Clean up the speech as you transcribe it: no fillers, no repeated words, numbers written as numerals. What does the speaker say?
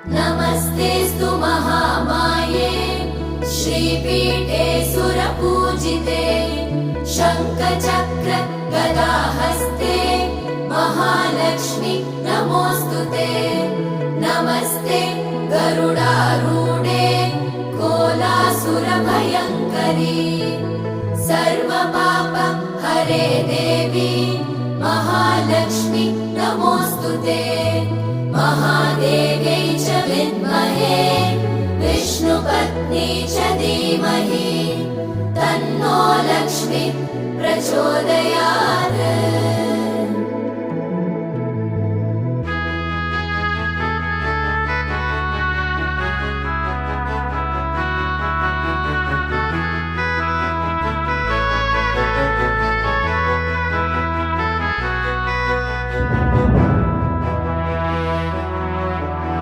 नमस्तेऽस्तु महामाये श्रीपीठे सुरपूजिते शङ्खचक्र गदाहस्ते महालक्ष्मी नमोऽस्तु ते। नमस्ते गरुडारूढे कोलासुरभयङ्करी सर्वपाप हरे देवी महालक्ष्मी नमोऽस्तु ते। महादेव्यै च विद्महे विष्णुपत्नी च धीमहि तन्नो लक्ष्मी प्रचोदयात्।